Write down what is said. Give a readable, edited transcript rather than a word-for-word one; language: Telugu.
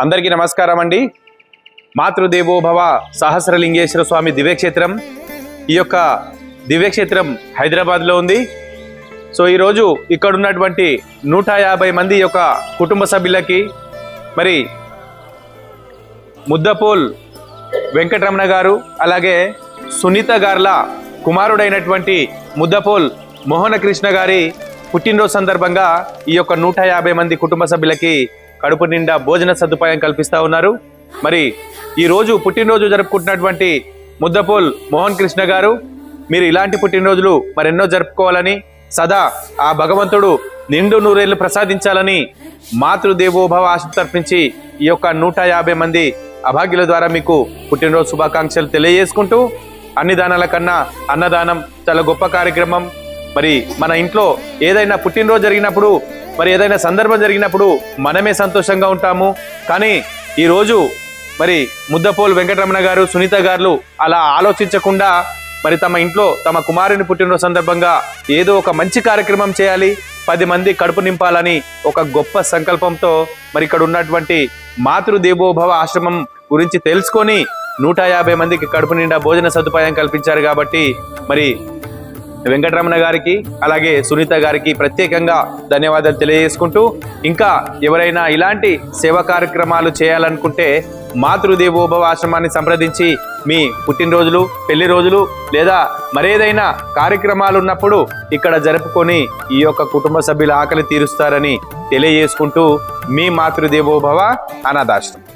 అందరికీ నమస్కారం అండి. మాతృదేవోభవ సహస్రలింగేశ్వర స్వామి దివ్యక్షేత్రం, ఈ యొక్క దివ్యక్షేత్రం హైదరాబాద్లో ఉంది. సో ఈరోజు ఇక్కడ ఉన్నటువంటి 150 మంది యొక్క కుటుంబ సభ్యులకి మరి ముద్దపోల్ వెంకటరమణ గారు అలాగే సునీత గార్ల కుమారుడైనటువంటి ముద్దపోల్ మోహనకృష్ణ గారి పుట్టినరోజు సందర్భంగా ఈ యొక్క 150 మంది కుటుంబ సభ్యులకి కడుపు నిండా భోజన సదుపాయం కల్పిస్తూ ఉన్నారు. మరి ఈరోజు పుట్టినరోజు జరుపుకుంటున్నటువంటి ముద్దపోల్ మోహన్ కృష్ణ గారు, మీరు ఇలాంటి పుట్టినరోజులు మరెన్నో జరుపుకోవాలని, సదా ఆ భగవంతుడు నిండు నూరేళ్లు ప్రసాదించాలని మాతృదేవోభవ ఆశ తర్పించి ఈ యొక్క 150 మంది అభాగ్యుల ద్వారా మీకు పుట్టినరోజు శుభాకాంక్షలు తెలియజేసుకుంటూ, అన్ని దానాల కన్నా అన్నదానం చాలా గొప్ప కార్యక్రమం. మరి మన ఇంట్లో ఏదైనా పుట్టినరోజు జరిగినప్పుడు, మరి ఏదైనా సందర్భం జరిగినప్పుడు మనమే సంతోషంగా ఉంటాము. కానీ ఈరోజు మరి ముద్దపోల్ వెంకటరమణ గారు, సునీత గారు అలా ఆలోచించకుండా మరి తమ ఇంట్లో తమ కుమారుని పుట్టినరోజు సందర్భంగా ఏదో ఒక మంచి కార్యక్రమం చేయాలి, 10 మంది కడుపు నింపాలని ఒక గొప్ప సంకల్పంతో మరి ఇక్కడ ఉన్నటువంటి మాతృదేవోభవ ఆశ్రమం గురించి తెలుసుకొని 150 మందికి కడుపు నిండా భోజన సదుపాయం కల్పించారు. కాబట్టి మరి వెంకటరమణ గారికి అలాగే సునీత గారికి ప్రత్యేకంగా ధన్యవాదాలు తెలియజేసుకుంటూ, ఇంకా ఎవరైనా ఇలాంటి సేవా కార్యక్రమాలు చేయాలనుకుంటే మాతృదేవోభవ ఆశ్రమాన్ని సంప్రదించి మీ పుట్టినరోజులు, పెళ్లి రోజులు లేదా మరేదైనా కార్యక్రమాలు ఉన్నప్పుడు ఇక్కడ జరుపుకొని ఈ యొక్క కుటుంబ సభ్యుల ఆకలి తీరుస్తారని తెలియజేసుకుంటూ, మీ మాతృదేవోభవ అనాథాశ్రమం.